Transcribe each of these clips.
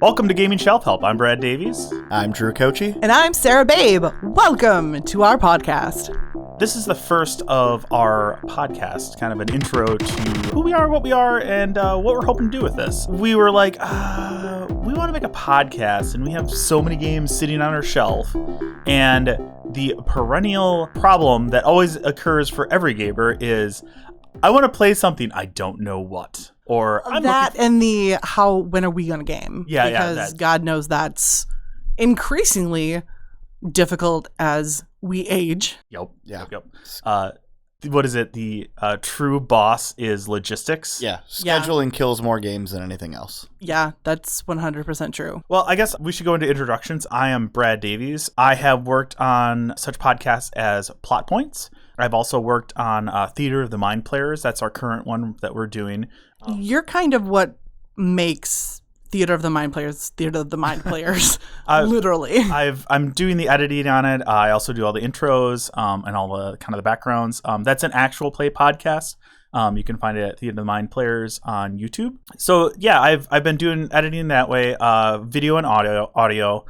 Welcome to Gaming Shelf Help. I'm Brad Davies. I'm Drew Kochi. And I'm Sarah Babe. Welcome to our podcast. This is the first of our podcast, kind of an intro to who we are, what we are, and what we're hoping to do with this. We were like, we want to make a podcast, and we have so many games sitting on our shelf. And the perennial problem that always occurs for every gamer is, I want to play something, I don't know what. Or I'm that and when are we going to game? Yeah, because God knows that's increasingly difficult as we age. Yep. What is it? The true boss is logistics. Yeah, scheduling kills more games than anything else. Yeah, that's 100% true. Well, I guess we should go into introductions. I am Brad Davies. I have worked on such podcasts as Plot Points. I've also worked on Theater of the Mind Players. That's our current one that we're doing. You're kind of what makes Theater of the Mind Players, literally. I'm doing the editing on it. I also do all the intros and all the kind of the backgrounds. That's an actual play podcast. You can find it at Theater of the Mind Players on YouTube. So yeah, I've been doing editing that way, video and audio.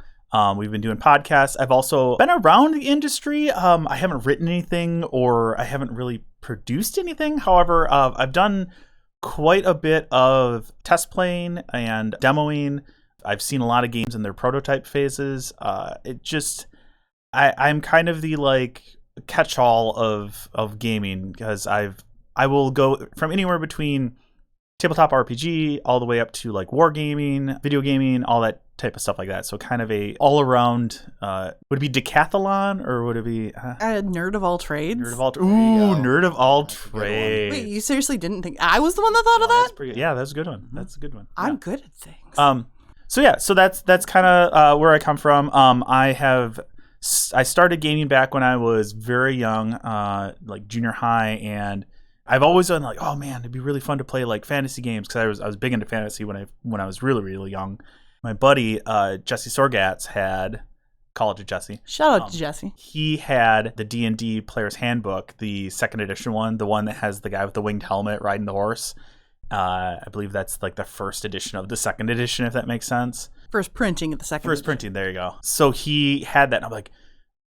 We've been doing podcasts. I've also been around the industry. I haven't written anything or I haven't really produced anything. However, I've done quite a bit of test playing and demoing. I've seen a lot of games in their prototype phases. I'm kind of the catch-all of gaming, because I will go from anywhere between tabletop RPG all the way up to wargaming, video gaming, all that type of stuff like that. So kind of a all-around, would it be decathlon or would it be a nerd of all trades? Nerd of all trades. Wait, you seriously didn't think I was the one that thought of that? That's pretty good. Yeah, that's a good one. That's a good one. I'm good at things. So that's kind of where I come from. I started gaming back when I was very young, like junior high, and I've always done oh man, it'd be really fun to play fantasy games, because I was big into fantasy when I was really, really young. My buddy Jesse Sorgatz had College of Jesse. Shout out to Jesse. He had the D&D Player's Handbook, the second edition one, the one that has the guy with the winged helmet riding the horse. I believe that's the first edition of the second edition, if that makes sense. First printing of the second. First printing. There you go. So he had that, and I'm like,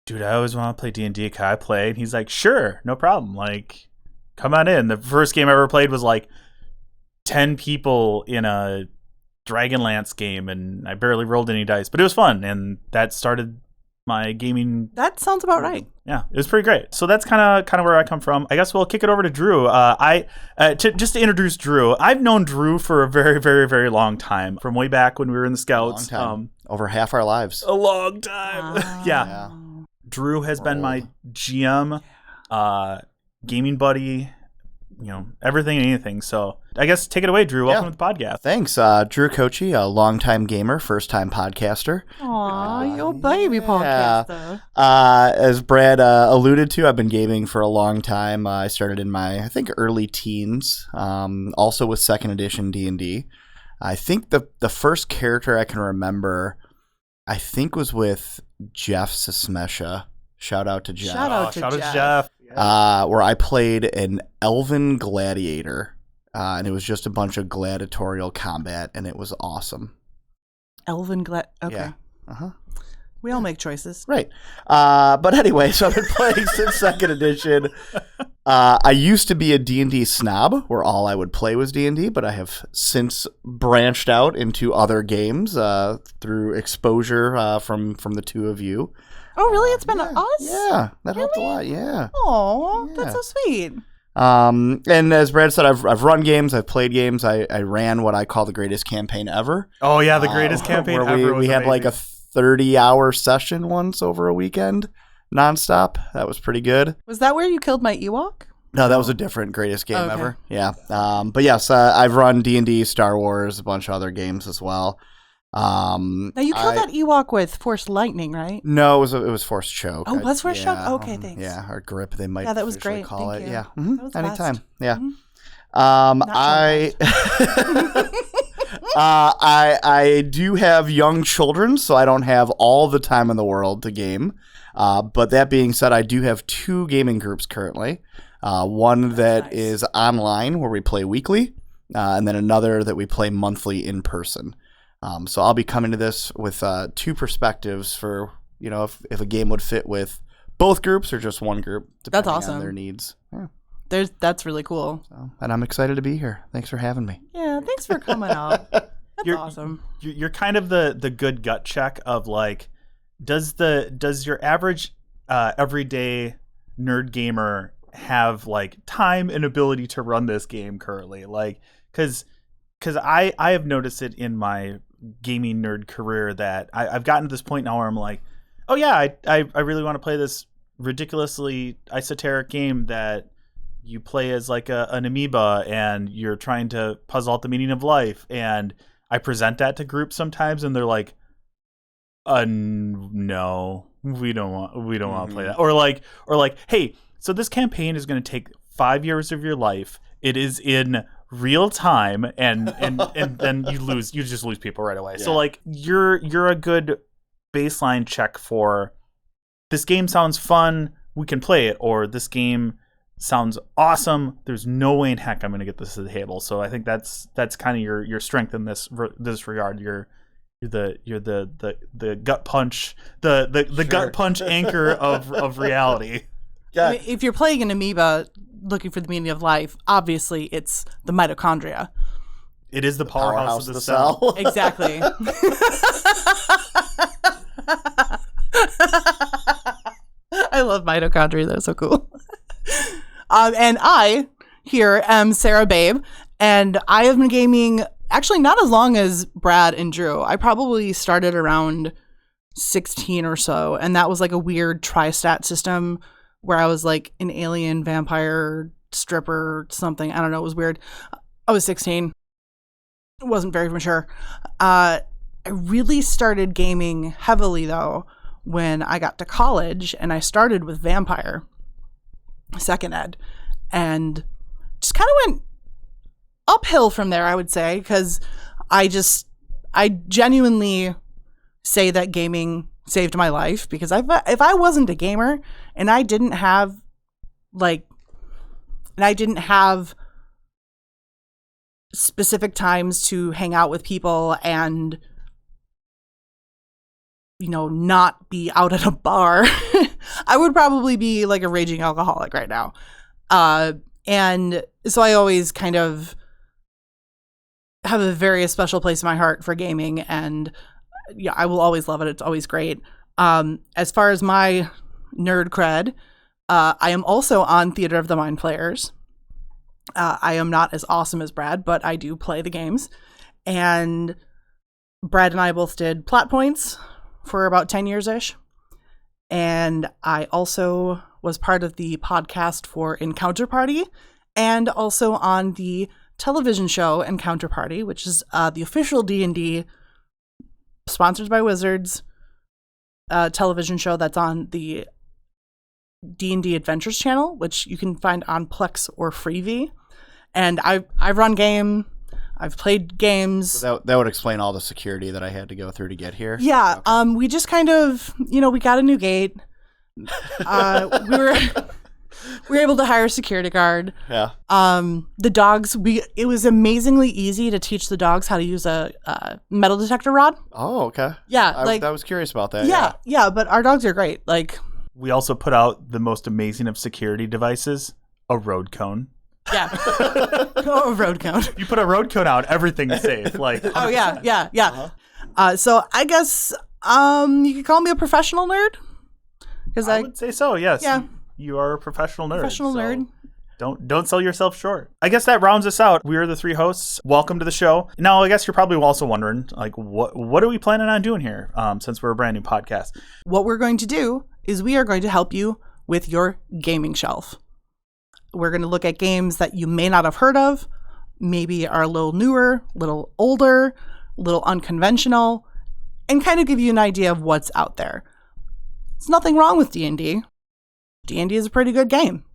dude, I always want to play D&D. Can I play? And he's like, sure, no problem. Come on in. The first game I ever played was 10 people in a Dragonlance game, and I barely rolled any dice, but it was fun, and that started my gaming. That sounds about right. Yeah, it was pretty great. So that's kind of where I come from. I guess we'll kick it over to Drew. Just to introduce Drew, I've known Drew for a very, very, very long time, from way back when we were in the Scouts. A long time. Over half our lives. A long time. Yeah. Drew has been my GM, gaming buddy, everything and anything. So I guess take it away, Drew. Welcome to the podcast. Thanks. Drew Kochi, a longtime gamer, first-time podcaster. Aw, your baby podcaster. As Brad alluded to, I've been gaming for a long time. I started in my, I think, early teens, also with second edition D&D. I think the first character I can remember, I think, was with Jeff Sismesha. Shout out to Jeff. Shout out to Jeff. Where I played an elven gladiator, and it was just a bunch of gladiatorial combat, and it was awesome. Okay. Yeah. Uh-huh. We all make choices. Right. But anyway, so I've been playing since second edition. I used to be a D&D snob, where all I would play was D&D, but I have since branched out into other games through exposure from the two of you. Oh, really? It's been us? Yeah, that helped a lot, yeah. Oh, that's so sweet. And as Brad said, I've run games, I've played games. I ran what I call the greatest campaign ever. Oh, yeah, the greatest campaign where ever. We had a 30-hour session once over a weekend, nonstop. That was pretty good. Was that where you killed my Ewok? No, that was a different greatest game ever. Yeah. But yes, I've run D&D, Star Wars, a bunch of other games as well. Now you killed that Ewok with Force Lightning, right? No, it was Force Choke. Oh, was Force Choke? Okay, thanks. Yeah, or Grip, they might. Yeah, that was great. Call Thank it. you. Yeah, that was anytime. best. Yeah. I do have young children, so I don't have all the time in the world to game. But that being said, I do have two gaming groups currently. One that nice. is online where we play weekly, and then another that we play monthly in person. So I'll be coming to this with two perspectives for, if a game would fit with both groups or just one group, depending That's awesome. on their needs. Yeah. That's really cool. So, and I'm excited to be here. Thanks for having me. Yeah, thanks for coming out. That's awesome. You're kind of the good gut check of like, does your average everyday nerd gamer have like time and ability to run this game currently? Like, because I have noticed it in my gaming nerd career that I've gotten to this point now where I'm like, oh yeah, I really want to play this ridiculously esoteric game that you play as like an amoeba and you're trying to puzzle out the meaning of life. And I present that to groups sometimes and they're like, no, we don't want to play that. Or like, hey, so this campaign is going to take 5 years of your life. It is in real time and then you just lose people right away. Yeah. So like you're a good baseline check for this game sounds fun, we can play it, or this game sounds awesome, there's no way in heck I'm going to get this to the table. So I think that's kind of your strength in this regard. You're the gut punch, the sure. gut punch anchor of reality. Yeah. I mean, if you're playing an amoeba looking for the meaning of life, obviously it's the mitochondria. It is the powerhouse of the cell. Exactly. I love mitochondria. They're so cool. And I here am Sarah Babe, and I have been gaming actually not as long as Brad and Drew. I probably started around 16 or so, and that was like a weird tri-stat system where I was like an alien vampire stripper something. I don't know. It was weird. I was 16. It wasn't very mature. I really started gaming heavily though when I got to college, and I started with Vampire second ed, and just kind of went uphill from there, I would say, because I genuinely say that gaming saved my life, because if I wasn't a gamer and I didn't have specific times to hang out with people and not be out at a bar, I would probably be like a raging alcoholic right now. And so I always kind of have a very special place in my heart for gaming, and yeah, I will always love it. It's always great. As far as my nerd cred, I am also on Theater of the Mind Players. I am not as awesome as Brad, but I do play the games. And Brad and I both did Plot Points for about 10 years-ish. And I also was part of the podcast for Encounter Party, and also on the television show Encounter Party, which is the official D&D, sponsored by Wizards, television show that's on the D&D Adventures channel, which you can find on Plex or Freevee. And I've run game. I've played games. So that would explain all the security that I had to go through to get here. Yeah. Okay. We just kind of, we got a new gate. We were able to hire a security guard. Yeah. The dogs, it was amazingly easy to teach the dogs how to use a metal detector rod. Oh, okay. Yeah. I was curious about that. Yeah. But our dogs are great. We also put out the most amazing of security devices, a road cone. Yeah. A road cone. You put a road cone out, everything's safe. 100%. Oh yeah. Uh-huh. So I guess you could call me a professional nerd. Because I would say so. Yes. Yeah. You are a professional nerd. Nerd. Don't sell yourself short. I guess that rounds us out. We are the three hosts. Welcome to the show. Now, I guess you're probably also wondering, what are we planning on doing here? Since we're a brand new podcast. What we're going to do is we are going to help you with your gaming shelf. We're going to look at games that you may not have heard of, maybe are a little newer, a little older, a little unconventional, and kind of give you an idea of what's out there. There's nothing wrong with D&D. D&D is a pretty good game,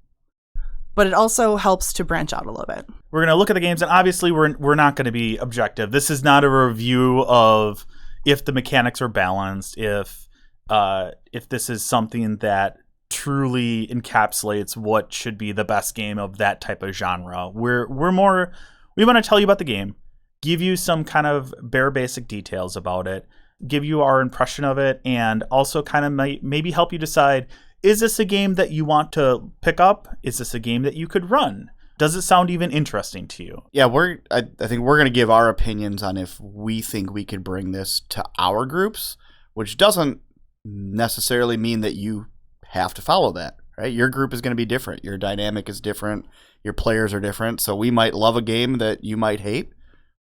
but it also helps to branch out a little bit. We're going to look at the games, and obviously we're not going to be objective. This is not a review of if the mechanics are balanced, if this is something that truly encapsulates what should be the best game of that type of genre. We want to tell you about the game, give you some kind of bare basic details about it, give you our impression of it, and also kind of maybe help you decide, is this a game that you want to pick up? Is this a game that you could run? Does it sound even interesting to you? Yeah, I think we're going to give our opinions on if we think we could bring this to our groups, which doesn't necessarily mean that you have to follow that, right? Your group is going to be different. Your dynamic is different. Your players are different. So we might love a game that you might hate,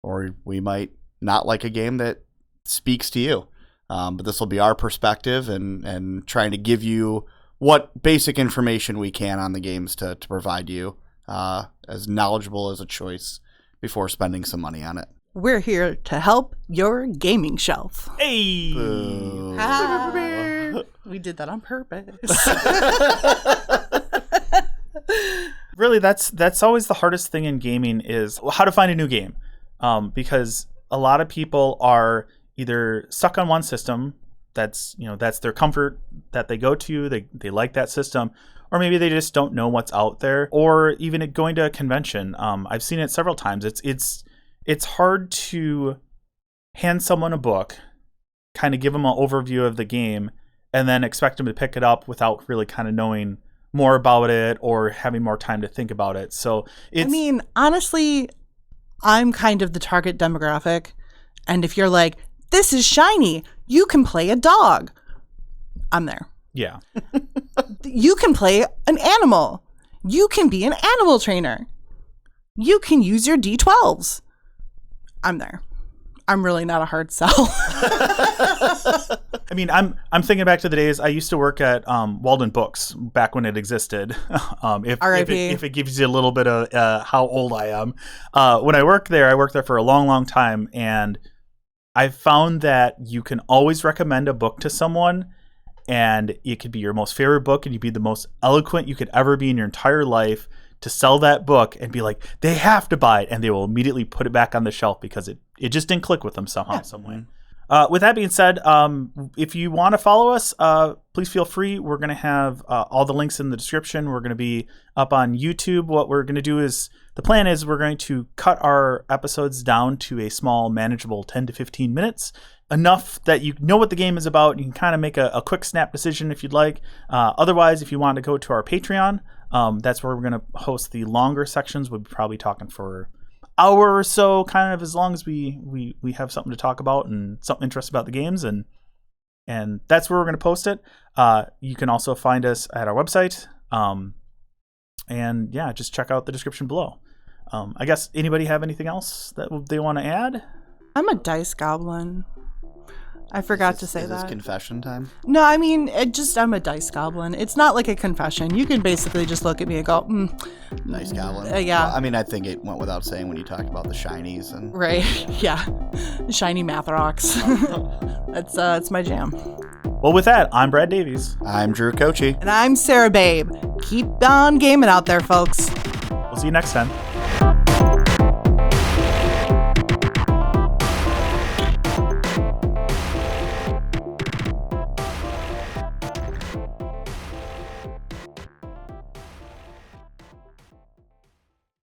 or we might not like a game that speaks to you. But this will be our perspective and trying to give you what basic information we can on the games to provide you as knowledgeable as a choice before spending some money on it. We're here to help your gaming shelf. Hey! We did that on purpose. Really, that's always the hardest thing in gaming is how to find a new game. Because a lot of people are either stuck on one system, that's their comfort that they go to, they like that system, or maybe they just don't know what's out there, or even going to a convention. I've seen it several times. It's hard to hand someone a book, kind of give them an overview of the game, and then expect them to pick it up without really kind of knowing more about it or having more time to think about it. So honestly, I'm kind of the target demographic. And if you're like, this is shiny, you can play a dog, I'm there. Yeah. You can play an animal. You can be an animal trainer. You can use your D12s. I'm there. I'm really not a hard sell. I mean, I'm thinking back to the days I used to work at Walden Books back when it existed. If it gives you a little bit of how old I am. When I worked there for a long, long time, and I found that you can always recommend a book to someone, and it could be your most favorite book, and you'd be the most eloquent you could ever be in your entire life to sell that book and be like, they have to buy it, and they will immediately put it back on the shelf because it just didn't click with them somehow, some way. With that being said, if you want to follow us, please feel free. We're going to have all the links in the description. We're going to be up on YouTube. What we're going to do is, the plan is we're going to cut our episodes down to a small, manageable 10 to 15 minutes, enough that you know what the game is about. You can kind of make a quick snap decision if you'd like. Otherwise, if you want to go to our Patreon, that's where we're going to host the longer sections. We'll be probably talking for hour or so, kind of as long as we have something to talk about and something interesting about the games, and that's where we're going to post it. You can also find us at our website, and yeah, just check out the description below. I guess anybody have anything else that they want to add? I'm a dice goblin. I forgot to say that. Is this confession time? No, I mean, I'm a dice goblin. It's not like a confession. You can basically just look at me and go, Dice goblin. Yeah. Well, I mean, I think it went without saying when you talked about the shinies and Right. Yeah. Shiny math rocks. That's my jam. Well, with that, I'm Brad Davies. I'm Drew Kochi. And I'm Sarah Babe. Keep on gaming out there, folks. We'll see you next time.